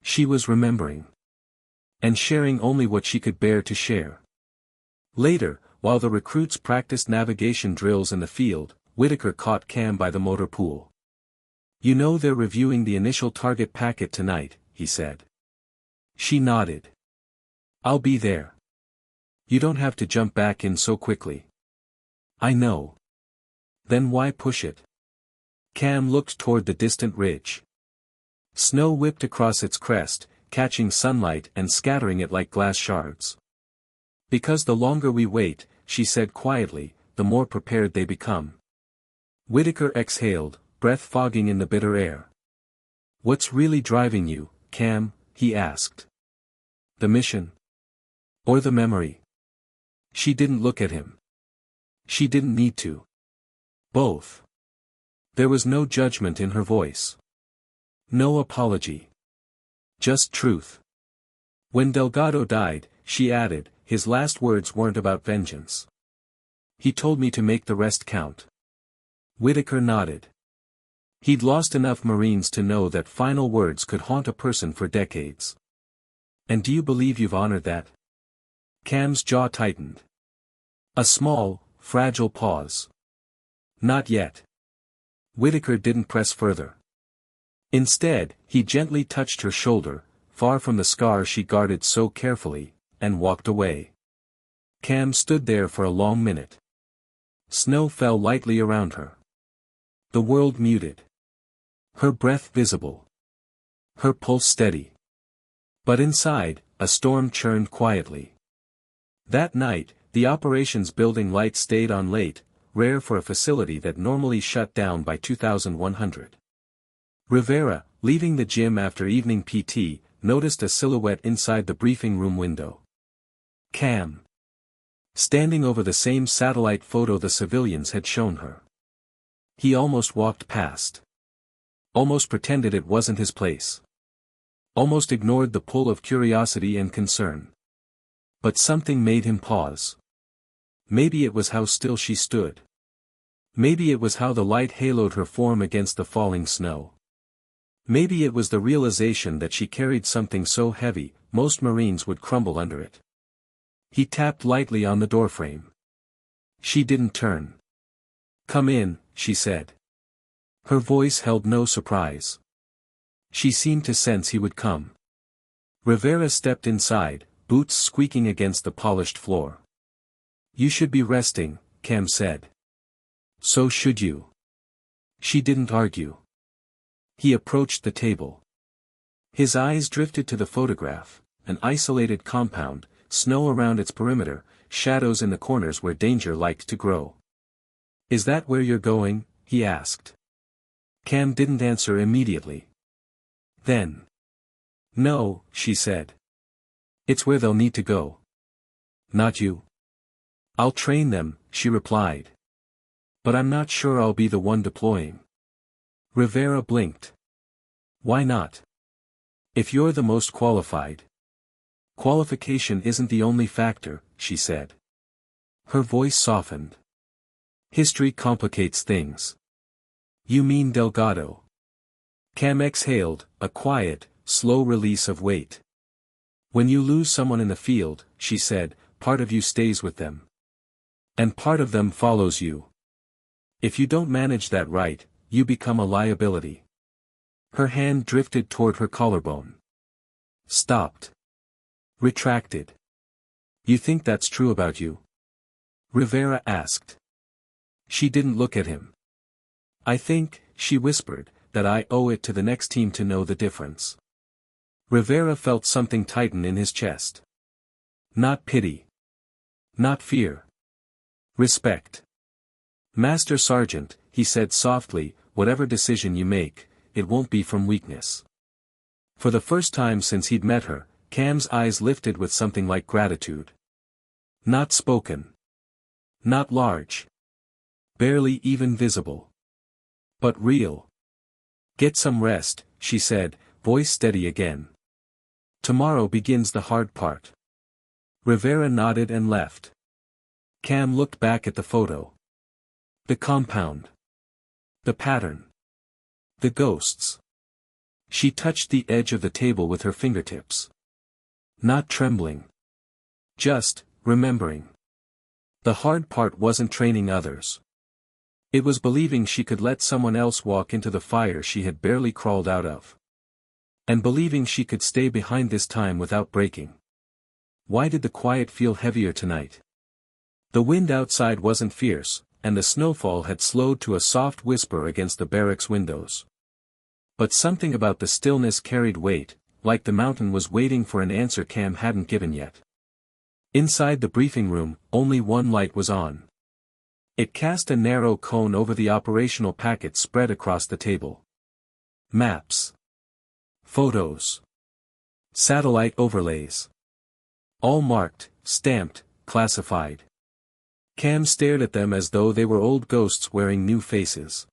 A: She was remembering. And sharing only what she could bear to share. Later, while the recruits practiced navigation drills in the field, Whitaker caught Cam by the motor pool. "You know they're reviewing the initial target packet tonight," he said. She nodded. "I'll be there. You don't have to jump back in so quickly." "I know." "Then why push it?" Cam looked toward the distant ridge. Snow whipped across its crest, catching sunlight and scattering it like glass shards. "Because the longer we wait," she said quietly, "the more prepared they become." Whitaker exhaled, breath fogging in the bitter air. "What's really driving you, Cam?" he asked. "The mission? Or the memory?" She didn't look at him. She didn't need to. Both. There was no judgment in her voice. No apology. Just truth. "When Delgado died," she added, "his last words weren't about vengeance. He told me to make the rest count." Whitaker nodded. He'd lost enough Marines to know that final words could haunt a person for decades. "And do you believe you've honored that?" Cam's jaw tightened. A small, fragile pause. "Not yet." Whitaker didn't press further. Instead, he gently touched her shoulder, far from the scar she guarded so carefully, and walked away. Cam stood there for a long minute. Snow fell lightly around her. The world muted. Her breath visible. Her pulse steady. But inside, a storm churned quietly. That night, the operations building lights stayed on late, rare for a facility that normally shut down by 2100. Rivera, leaving the gym after evening PT, noticed a silhouette inside the briefing room window. Cam. Standing over the same satellite photo the civilians had shown her. He almost walked past. Almost pretended it wasn't his place. Almost ignored the pull of curiosity and concern. But something made him pause. Maybe it was how still she stood. Maybe it was how the light haloed her form against the falling snow. Maybe it was the realization that she carried something so heavy, most Marines would crumble under it. He tapped lightly on the doorframe. She didn't turn. "Come in," she said. Her voice held no surprise. She seemed to sense he would come. Rivera stepped inside, boots squeaking against the polished floor. "You should be resting," Cam said. "So should you." She didn't argue. He approached the table. His eyes drifted to the photograph, an isolated compound, snow around its perimeter, shadows in the corners where danger liked to grow. "Is that where you're going?" he asked. Cam didn't answer immediately. Then. "No," she said. "It's where they'll need to go. Not you." "I'll train them," she replied. "But I'm not sure I'll be the one deploying." Rivera blinked. "Why not? If you're the most qualified." "Qualification isn't the only factor," she said. Her voice softened. "History complicates things." "You mean Delgado?" Cam exhaled, a quiet, slow release of weight. "When you lose someone in the field," she said, "part of you stays with them. And part of them follows you. If you don't manage that right, you become a liability." Her hand drifted toward her collarbone. Stopped. Retracted. "You think that's true about you?" Rivera asked. She didn't look at him. "I think," she whispered, "that I owe it to the next team to know the difference." Rivera felt something tighten in his chest. Not pity. Not fear. Respect. "Master Sergeant," he said softly, "whatever decision you make, it won't be from weakness." For the first time since he'd met her, Cam's eyes lifted with something like gratitude. Not spoken. Not large. Barely even visible. But real. Get some rest, she said, voice steady again. Tomorrow begins the hard part. Rivera nodded and left. Cam looked back at the photo. The compound. The pattern. The ghosts. She touched the edge of the table with her fingertips. Not trembling. Just, remembering. The hard part wasn't training others. It was believing she could let someone else walk into the fire she had barely crawled out of. And believing she could stay behind this time without breaking. Why did the quiet feel heavier tonight? The wind outside wasn't fierce, and the snowfall had slowed to a soft whisper against the barracks windows. But something about the stillness carried weight, like the mountain was waiting for an answer Cam hadn't given yet. Inside the briefing room, only one light was on. It cast a narrow cone over the operational packet spread across the table. Maps. Photos. Satellite overlays. All marked, stamped, classified. Cam stared at them as though they were old ghosts wearing new faces.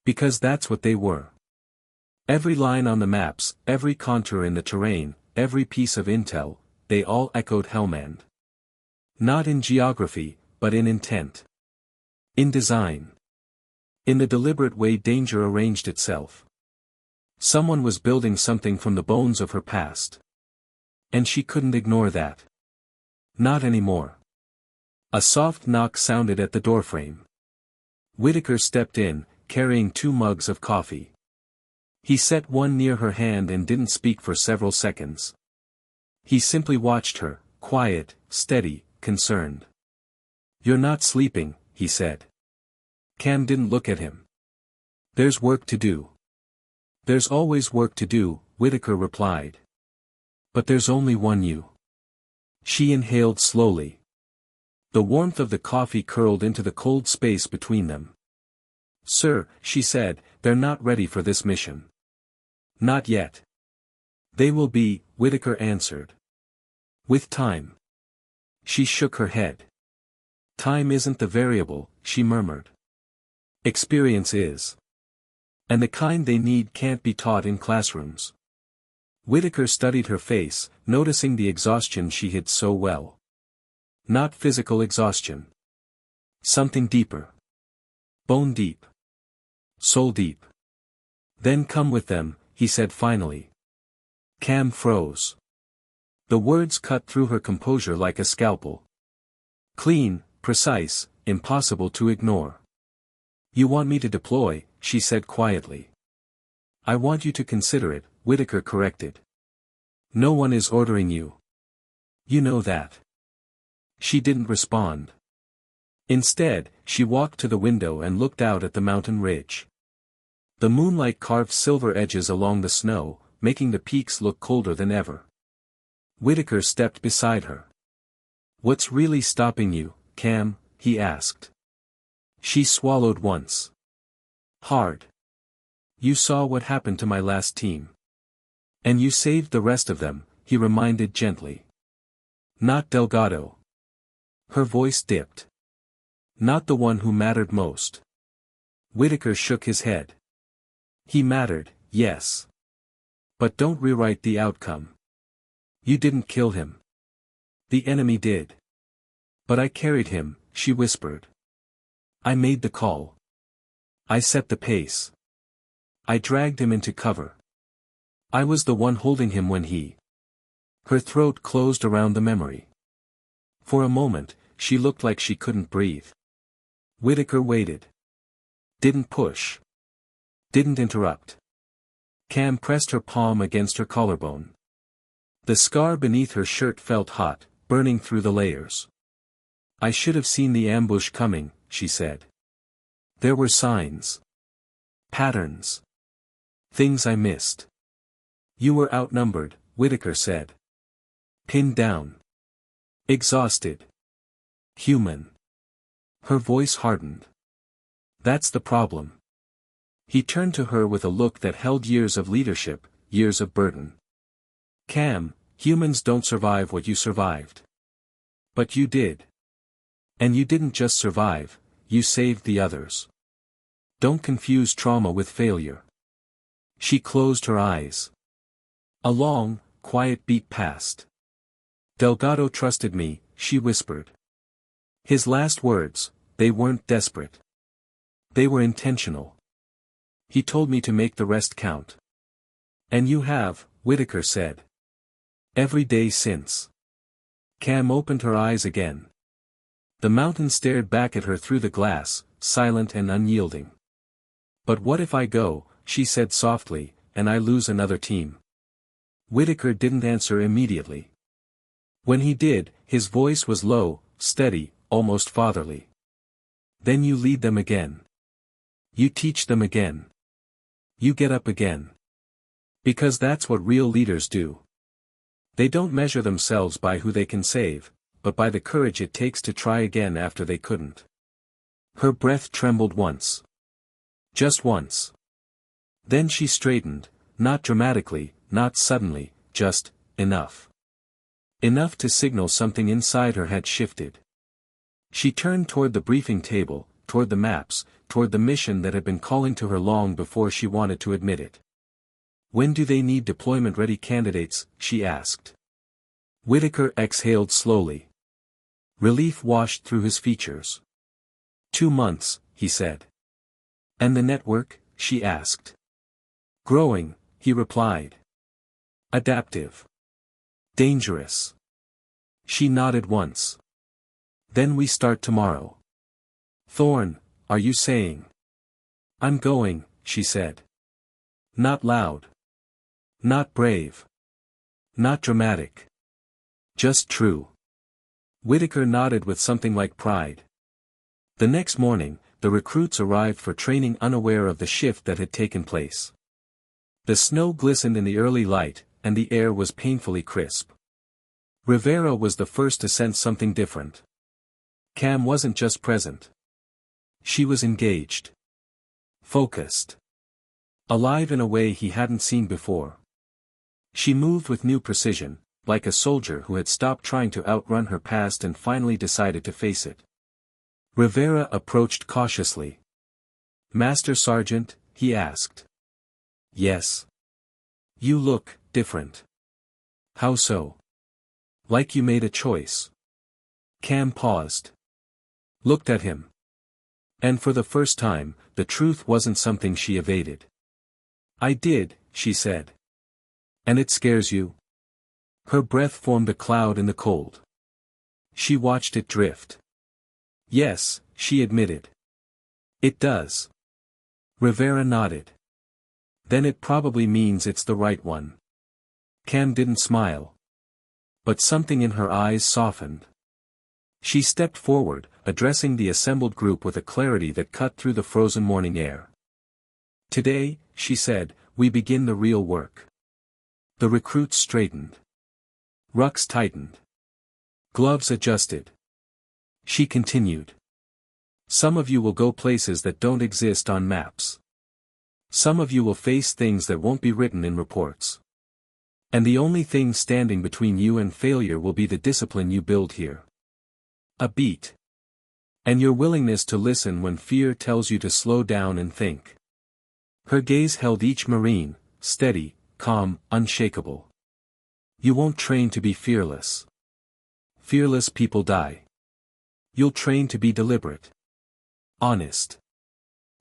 A: Because that's what they were. Every line on the maps, every contour in the terrain, every piece of intel, they all echoed Hellmand. Not in geography, but in intent. In design. In the deliberate way danger arranged itself. Someone was building something from the bones of her past. And she couldn't ignore that. Not anymore. A soft knock sounded at the doorframe. Whitaker stepped in, carrying 2 mugs of coffee. He set one near her hand and didn't speak for several seconds. He simply watched her, quiet, steady, concerned. "You're not sleeping," he said. Cam didn't look at him. "There's work to do." "There's always work to do," Whitaker replied. "But there's only one you." She inhaled slowly. The warmth of the coffee curled into the cold space between them. "Sir," she said, "they're not ready for this mission." "Not yet." "They will be," Whitaker answered. "With time." She shook her head. "Time isn't the variable," she murmured. "Experience is. And the kind they need can't be taught in classrooms." Whitaker studied her face, noticing the exhaustion she hid so well. Not physical exhaustion. Something deeper. Bone deep. Soul deep. "Then come with them," he said finally. Cam froze. The words cut through her composure like a scalpel. Clean, precise, impossible to ignore. "You want me to deploy," she said quietly. "I want you to consider it," Whitaker corrected. "No one is ordering you. You know that." She didn't respond. Instead, she walked to the window and looked out at the mountain ridge. The moonlight carved silver edges along the snow, making the peaks look colder than ever. Whitaker stepped beside her. "What's really stopping you, Cam?" he asked. She swallowed once. "Hard. You saw what happened to my last team. And you saved the rest of them," he reminded gently. "Not Delgado." Her voice dipped. "Not the one who mattered most." Whitaker shook his head. "He mattered, yes. But don't rewrite the outcome. You didn't kill him. The enemy did. But I carried him," she whispered. "I made the call. I set the pace. I dragged him into cover. I was the one holding him when he—" Her throat closed around the memory. For a moment, she looked like she couldn't breathe. Whitaker waited. Didn't push. Didn't interrupt. Cam pressed her palm against her collarbone. The scar beneath her shirt felt hot, burning through the layers. "I should have seen the ambush coming," she said. "There were signs. Patterns. Things I missed." "You were outnumbered," Whitaker said. "Pinned down. Exhausted. Human." Her voice hardened. "That's the problem." He turned to her with a look that held years of leadership, years of burden. "Cam, humans don't survive what you survived. But you did. And you didn't just survive, you saved the others. Don't confuse trauma with failure. She closed her eyes. A long, quiet beat passed. Delgado trusted me, she whispered. His last words, they weren't desperate. They were intentional. He told me to make the rest count. And you have, Whitaker said. Every day since. Cam opened her eyes again. The mountain stared back at her through the glass, silent and unyielding. But what if I go, she said softly, and I lose another team? Whitaker didn't answer immediately. When he did, his voice was low, steady, almost fatherly. Then you lead them again. You teach them again. You get up again. Because that's what real leaders do. They don't measure themselves by who they can save, but by the courage it takes to try again after they couldn't. Her breath trembled once. Just once. Then she straightened, not dramatically, not suddenly, just, enough. Enough to signal something inside her had shifted. She turned toward the briefing table, toward the maps, toward the mission that had been calling to her long before she wanted to admit it. When do they need deployment-ready candidates, she asked. Whitaker exhaled slowly. Relief washed through his features. 2 months, he said. And the network, she asked. Growing, he replied. Adaptive. Dangerous. She nodded once. Then we start tomorrow. Thorne, are you saying? I'm going, she said. Not loud. Not brave. Not dramatic. Just true. Whitaker nodded with something like pride. The next morning, the recruits arrived for training unaware of the shift that had taken place. The snow glistened in the early light, and the air was painfully crisp. Rivera was the first to sense something different. Cam wasn't just present. She was engaged. Focused. Alive in a way he hadn't seen before. She moved with new precision, like a soldier who had stopped trying to outrun her past and finally decided to face it. Rivera approached cautiously. Master Sergeant, he asked. Yes. You look different. How so? Like you made a choice. Cam paused. Looked at him. And for the first time, the truth wasn't something she evaded. I did, she said. And it scares you? Her breath formed a cloud in the cold. She watched it drift. Yes, she admitted. It does. Rivera nodded. Then it probably means it's the right one. Cam didn't smile. But something in her eyes softened. She stepped forward, addressing the assembled group with a clarity that cut through the frozen morning air. Today, she said, we begin the real work. The recruits straightened. Rucks tightened. Gloves adjusted. She continued. Some of you will go places that don't exist on maps. Some of you will face things that won't be written in reports. And the only thing standing between you and failure will be the discipline you build here. A beat. And your willingness to listen when fear tells you to slow down and think. Her gaze held each Marine, steady, calm, unshakable. You won't train to be fearless. Fearless people die. You'll train to be deliberate. Honest.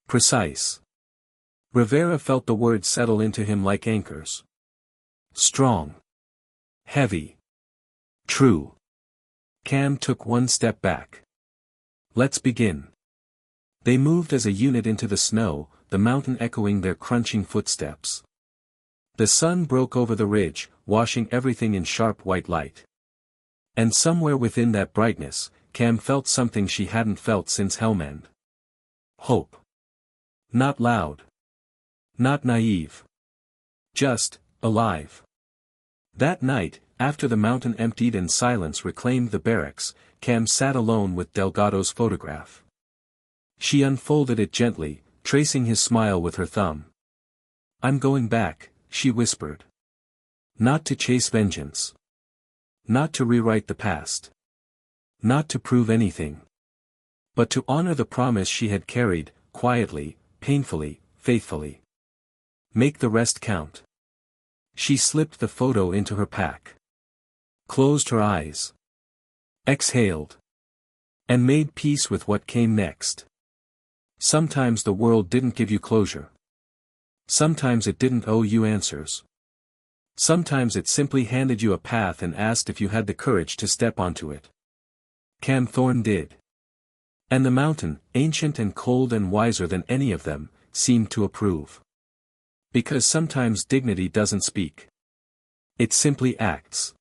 A: Precise. Rivera felt the words settle into him like anchors. Strong. Heavy. True. Cam took one step back. Let's begin. They moved as a unit into the snow, the mountain echoing their crunching footsteps. The sun broke over the ridge, washing everything in sharp white light. And somewhere within that brightness, Cam felt something she hadn't felt since Helmand. Hope. Not loud. Not naive. Just, alive. That night, after the mountain emptied and silence reclaimed the barracks, Cam sat alone with Delgado's photograph. She unfolded it gently, tracing his smile with her thumb. I'm going back, she whispered. Not to chase vengeance. Not to rewrite the past. Not to prove anything. But to honor the promise she had carried, quietly, painfully, faithfully. Make the rest count. She slipped the photo into her pack. Closed her eyes. Exhaled. And made peace with what came next. Sometimes the world didn't give you closure. Sometimes it didn't owe you answers. Sometimes it simply handed you a path and asked if you had the courage to step onto it. Cam Thorne did. And the mountain, ancient and cold and wiser than any of them, seemed to approve. Because sometimes dignity doesn't speak. It simply acts.